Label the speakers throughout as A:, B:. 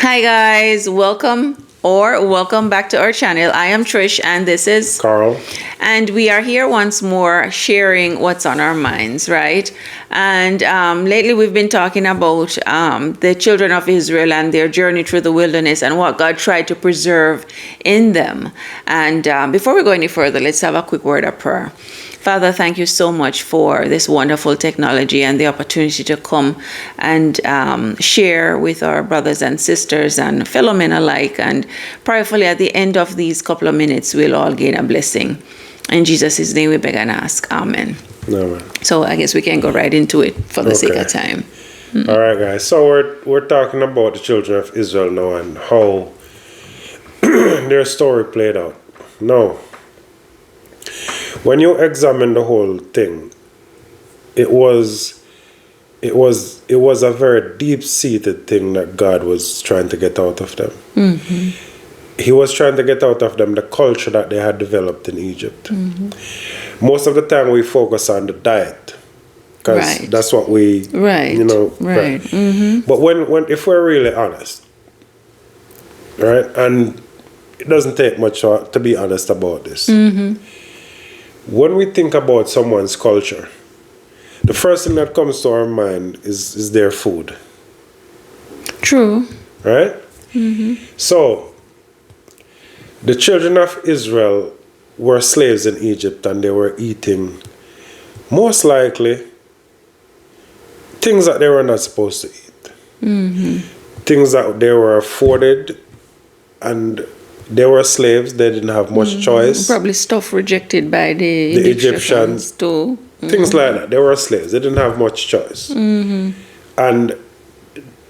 A: Hi guys, welcome back to our channel. I am Trish and this is
B: Carl.
A: And we are here once more sharing what's on our minds, right? And lately we've been talking about the children of Israel and their journey through the wilderness and what God tried to preserve in them. And before we go any further, let's have a quick word of prayer. Father, thank you so much for this wonderful technology and the opportunity to come and share with our brothers and sisters and fellow men alike. And prayerfully, at the end of these couple of minutes, we'll all gain a blessing. In Jesus' name we beg and ask. Amen.
B: Amen.
A: So I guess we can go right into it for the sake of time.
B: All right, guys. So we're talking about the children of Israel now and how their story played out. Now, when you examine the whole thing, it was a very deep-seated thing that God was trying to get out of them. Mm-hmm. He was trying to get out of them the culture that they had developed in Egypt. Mm-hmm. Most of the time we focus on the diet because that's what we,
A: right. Mm-hmm.
B: But when if we're really honest, right, and it doesn't take much to be honest about this. Mm-hmm. When we think about someone's culture, the first thing that comes to our mind is their food.
A: True.
B: Right? Mm-hmm. So, the children of Israel were slaves in Egypt and they were eating, most likely, things that they were not supposed to eat. Mm-hmm. Things that they were afforded, and they were slaves. They didn't have much choice.
A: Probably stuff rejected by the Egyptians too. Mm-hmm.
B: Things like that. They were slaves. They didn't have much choice. Mm-hmm. And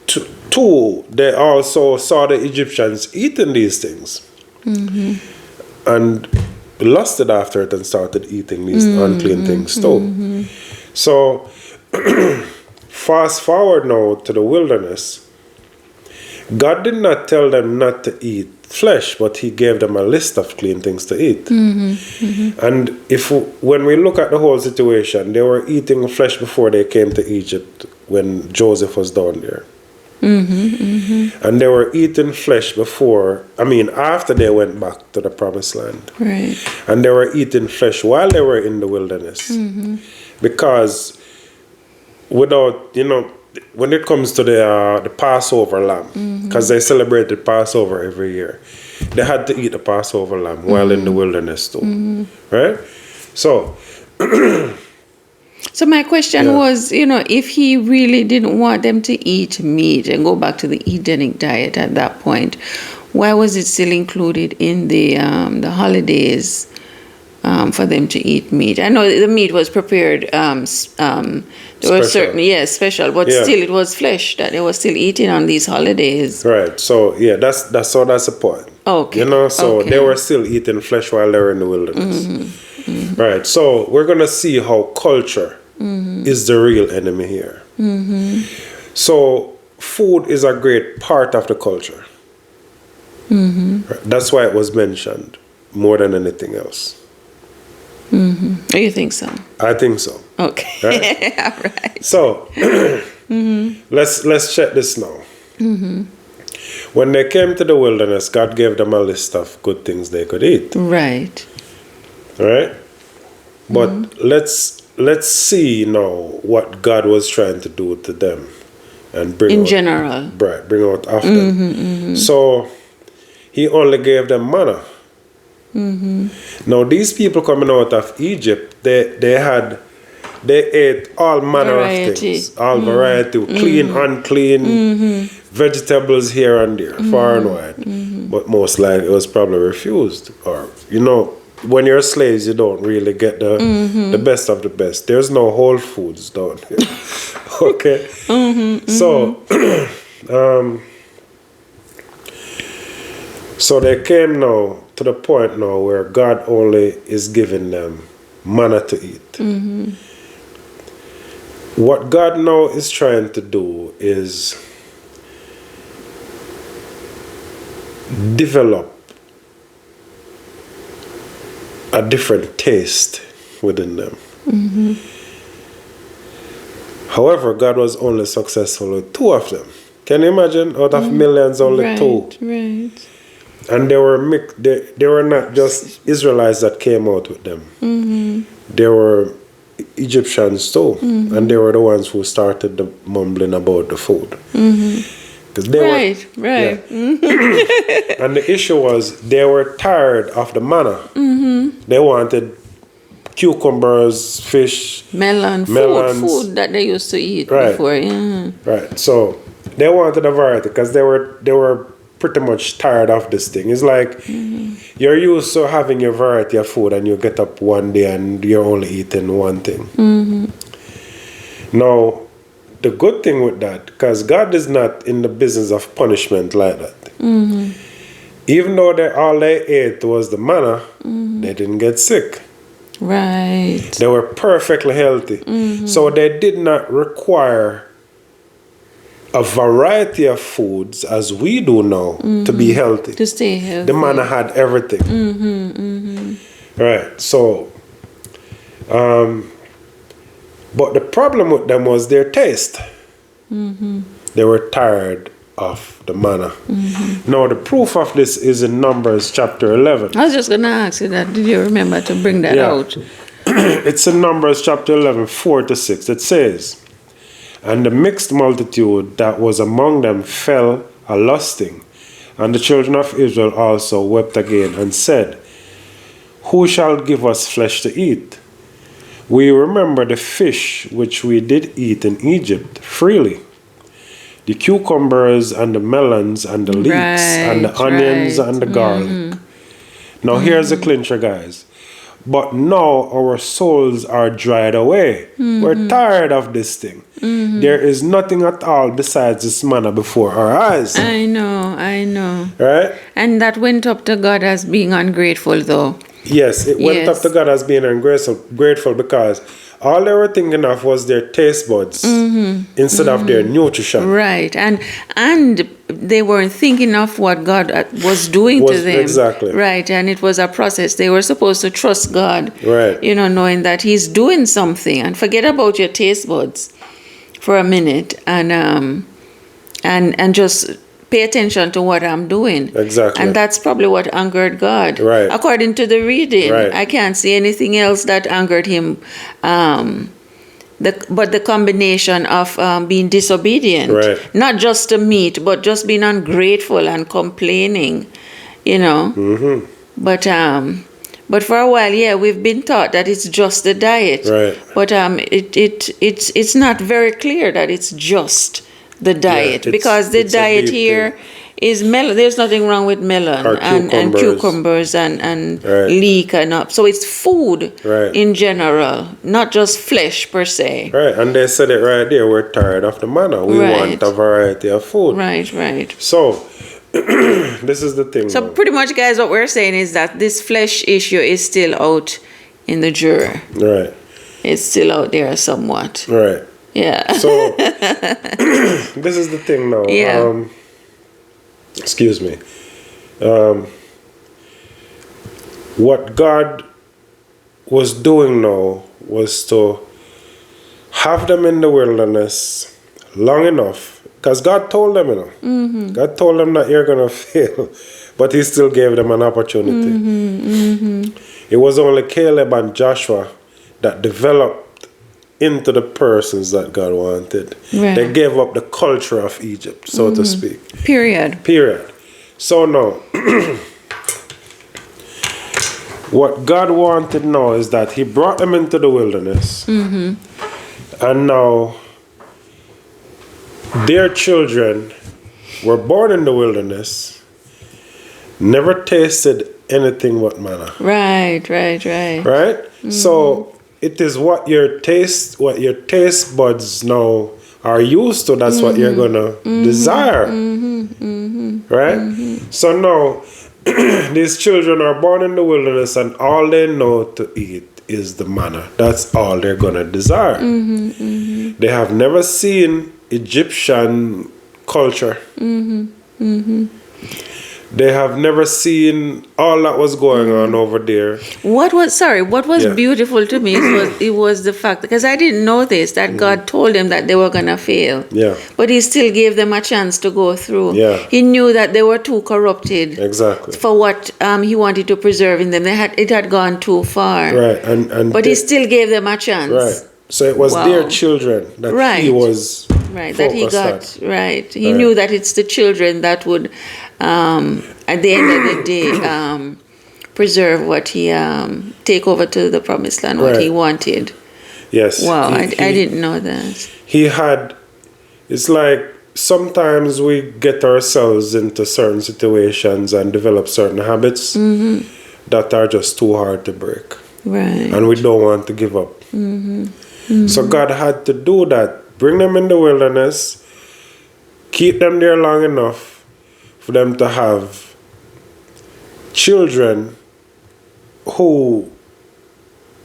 B: two, they also saw the Egyptians eating these things. Mm-hmm. And lusted after it and started eating these unclean things too. Mm-hmm. So, fast forward now to the wilderness. God did not tell them not to eat flesh, but he gave them a list of clean things to eat. Mm-hmm. Mm-hmm. And when we look at the whole situation, they were eating flesh before they came to Egypt when Joseph was down there. Mm-hmm. Mm-hmm. And they were eating flesh after they went back to the promised land.
A: Right.
B: And they were eating flesh while they were in the wilderness. Mm-hmm. Because without, when it comes to the Passover lamb, because they celebrated Passover every year, they had to eat the Passover lamb while in the wilderness too, right? So,
A: so my question was, if he really didn't want them to eat meat and go back to the Edenic diet at that point, why was it still included in the holidays? For them to eat meat. I know the meat was prepared. There were certain, special, but still it was flesh that they were still eating on these holidays.
B: Right. So that's the point.
A: Okay.
B: They were still eating flesh while they were in the wilderness. Mm-hmm. Mm-hmm. Right. So we're gonna see how culture is the real enemy here. Mm-hmm. So food is a great part of the culture. Mm-hmm. Right? That's why it was mentioned more than anything else.
A: Mm-hmm. You think so?
B: I think so.
A: Okay.
B: Right?
A: All right.
B: So let's check this now. Mm-hmm. When they came to the wilderness, God gave them a list of good things they could eat.
A: Right.
B: Right? But let's see now what God was trying to do to them and bring out after them. Mm-hmm. So he only gave them manna. Mm-hmm. Now these people coming out of Egypt, they ate all manner of things, all variety, clean, unclean, vegetables here and there, far and wide. But most likely it was probably refused. Or when you're slaves, you don't really get the best of the best. There's no Whole Foods down here. Okay, so. So they came now to the point now where God only is giving them manna to eat. Mm-hmm. What God now is trying to do is develop a different taste within them. Mm-hmm. However, God was only successful with two of them. Can you imagine? Out of millions, only two.
A: Right.
B: And they were mixed. They were not just Israelites that came out with them. They were Egyptians too, and they were the ones who started the mumbling about the food. Because they
A: Right.
B: Yeah. And the issue was they were tired of the manna. They wanted cucumbers, fish,
A: Melons. Food that they used to eat before. Yeah.
B: Right. So they wanted a variety because they were pretty much tired of this thing. It's like you're used to having your variety of food and you get up one day and you're only eating one thing. Now, the good thing with that, because God is not in the business of punishment like that. Even though all they ate was the manna, they didn't get sick.
A: Right.
B: They were perfectly healthy. So they did not require a variety of foods as we do now to be healthy.
A: To stay healthy.
B: The manna had everything. Right. So, but the problem with them was their taste. They were tired of the manna. Now, the proof of this is in Numbers chapter 11.
A: I was just going to ask you that. Did you remember to bring that out?
B: It's in Numbers chapter 11, 4-6. It says, "And the mixed multitude that was among them fell a lusting. And the children of Israel also wept again and said, Who shall give us flesh to eat? We remember the fish which we did eat in Egypt freely, the cucumbers and the melons and the leeks and the onions and the garlic." Now here's the clincher, guys. "But now our souls are dried away." We're tired of this thing. There is nothing at all besides this manna before our eyes.
A: I know.
B: Right?
A: And that went up to God as being ungrateful, though.
B: Yes, it went up to God as being ungrateful because all they were thinking of was their taste buds instead of their nutrition.
A: Right. And they weren't thinking of what God was doing to them.
B: Exactly.
A: Right. And it was a process. They were supposed to trust God.
B: Right.
A: Knowing that He's doing something, and forget about your taste buds for a minute and just pay attention to what I'm doing.
B: Exactly.
A: And that's probably what angered God.
B: Right.
A: According to the reading.
B: Right.
A: I can't see anything else that angered Him. But the combination of being disobedient,
B: Right.
A: not just to meat, but just being ungrateful and complaining, But for a while, we've been taught that it's just the diet.
B: Right.
A: But it's not very clear that it's just the diet, because the diet here is melon. There's nothing wrong with melon and cucumbers and leek and up. So it's food in general, not just flesh per se.
B: Right, and they said it right there. We're tired of the manna. We want a variety of food.
A: Right.
B: So this is the thing.
A: So pretty much, guys, what we're saying is that this flesh issue is still out in the jury.
B: Right.
A: It's still out there somewhat.
B: Right.
A: Yeah.
B: So this is the thing now.
A: Yeah.
B: Excuse me. What God was doing now was to have them in the wilderness long enough, because God told them, God told them that you're going to fail, but He still gave them an opportunity. It was only Caleb and Joshua that developed into the persons that God wanted.
A: Right.
B: They gave up the culture of Egypt, so to speak.
A: Period.
B: So now, what God wanted now is that He brought them into the wilderness, and now their children were born in the wilderness, never tasted anything but manna.
A: Right.
B: So it is what your taste buds now are used to. That's what you're gonna desire. Right? So now these children are born in the wilderness, and all they know to eat is the manna. That's all they're gonna desire. They have never seen Egyptian culture. They have never seen all that was going on over there.
A: What was
B: Yeah.
A: beautiful to me was the fact, because I didn't know this, that God told them that they were gonna fail.
B: Yeah.
A: But he still gave them a chance to go through.
B: Yeah.
A: He knew that they were too corrupted
B: Exactly.
A: for what he wanted to preserve in them. It had gone too far.
B: Right. And
A: But he still gave them a chance.
B: right. So it was
A: Wow.
B: their children that he
A: Right.
B: was
A: Right, that he
B: focused
A: got,
B: on.
A: right. He
B: Right.
A: knew that it's the children that would, at the end of the day, preserve what he, take over to the promised land, what he
B: Right.
A: wanted.
B: Yes.
A: Wow,
B: He-
A: I
B: he-
A: didn't know that.
B: He had, it's like sometimes we get ourselves into certain situations and develop certain habits that are just too hard to break.
A: Right.
B: And we don't want to give up. So God had to do that. Bring them in the wilderness, keep them there long enough for them to have children who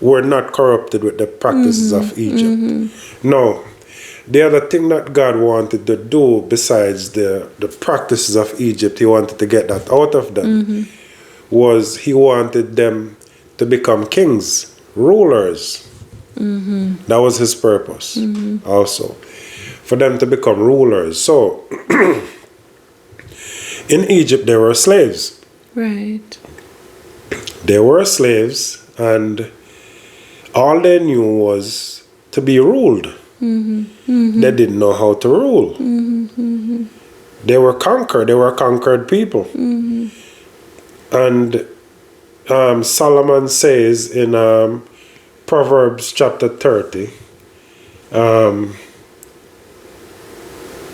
B: were not corrupted with the practices of Egypt. No, the other thing that God wanted to do besides the practices of Egypt, he wanted to get that out of them, was he wanted them to become kings, rulers. That was his purpose also, for them to become rulers. So in Egypt there were slaves.
A: Right.
B: They were slaves, and all they knew was to be ruled. They didn't know how to rule. They were conquered. They were conquered people. And Solomon says in Proverbs chapter 30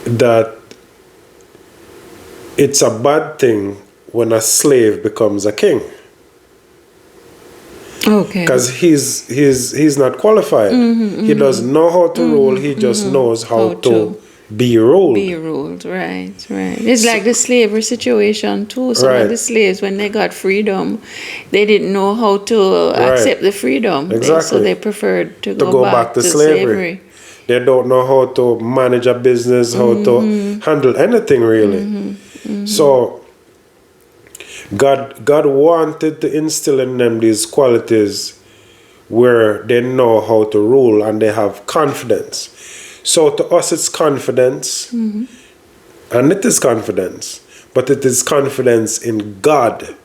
B: that it's a bad thing when a slave becomes a king,
A: Okay.
B: because he's not qualified. He doesn't know how to rule. He just knows how to be ruled.
A: Be ruled, right. It's like the slavery situation too. Some
B: Right.
A: of the slaves, when they got freedom, they didn't know how to accept the freedom.
B: Exactly.
A: So they preferred to
B: go back to slavery. They don't know how to manage a business, how to handle anything really. So God wanted to instill in them these qualities where they know how to rule and they have confidence. So to us it's confidence, and it is confidence, but it is confidence in God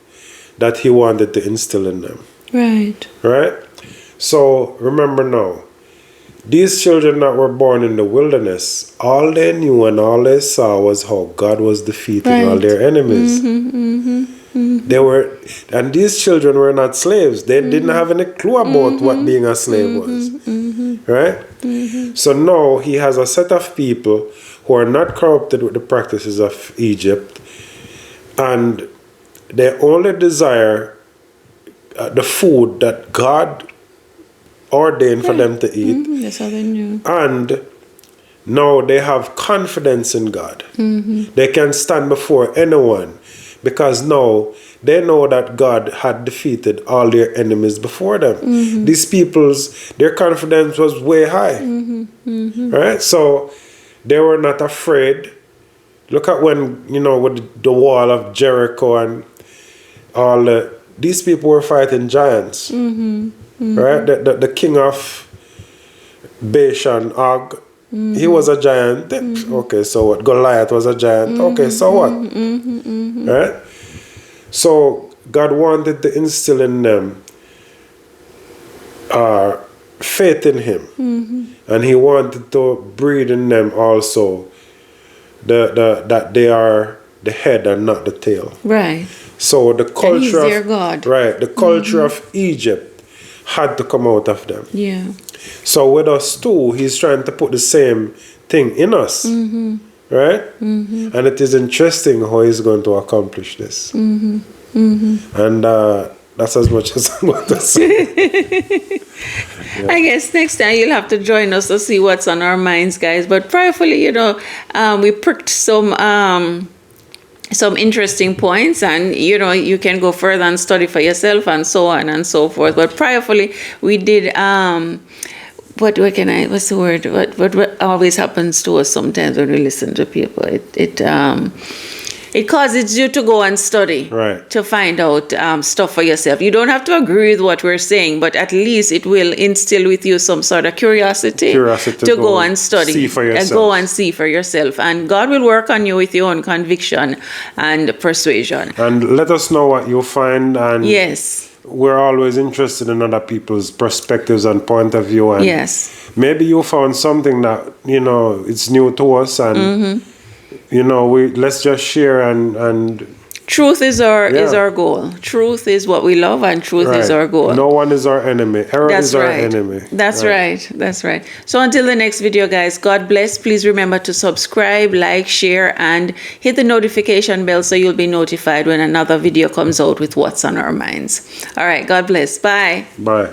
B: that he wanted to instill in them.
A: Right.
B: Right? So remember now, these children that were born in the wilderness, all they knew and all they saw was how God was defeating all their enemies. They were, and these children were not slaves. They didn't have any clue about what being a slave was. Right? So now he has a set of people who are not corrupted with the practices of Egypt, and they only desire the food that God ordained for them to eat.
A: That's how they knew.
B: And now they have confidence in God. They can stand before anyone because now they know that God had defeated all their enemies before them. These people's, their confidence was way high. Right? So they were not afraid. Look at when, with the wall of Jericho and all these people were fighting giants. Right? The king of Bashan, Og, he was a giant. Okay, so what? Goliath was a giant. Okay, so what? Right? So God wanted to instill in them faith in him. And he wanted to breed in them also that they are the head and not the tail.
A: Right.
B: So the culture
A: And he's their God.
B: Right, the culture of Egypt had to come out of them.
A: Yeah.
B: So with us too, he's trying to put the same thing in us. Right? And it is interesting how he's going to accomplish this. And that's as much as I'm going to say.
A: I guess next time you'll have to join us to see what's on our minds, guys. But prayerfully, we pricked some interesting points, and you can go further and study for yourself and so on and so forth. But prayerfully, we did what what's the word? What always happens to us sometimes when we listen to people. It causes you to go and study,
B: Right.
A: to find out stuff for yourself. You don't have to agree with what we're saying, but at least it will instill with you some sort of curiosity to go and study,
B: see for yourself.
A: and go and see for yourself. And God will work on you with your own conviction and persuasion.
B: And let us know what you find. And
A: Yes.
B: we're always interested in other people's perspectives and point of view. And
A: Yes.
B: maybe you found something that, you know, it's new to us. And, you know, let's just share and
A: Truth is our goal. Truth is what we love, and truth is our goal.
B: No one is our enemy. Error
A: That's
B: is our
A: right.
B: enemy.
A: That's right. That's right. So until the next video, guys, God bless. Please remember to subscribe, like, share, and hit the notification bell so you'll be notified when another video comes out with what's on our minds. All right. God bless. Bye.
B: Bye.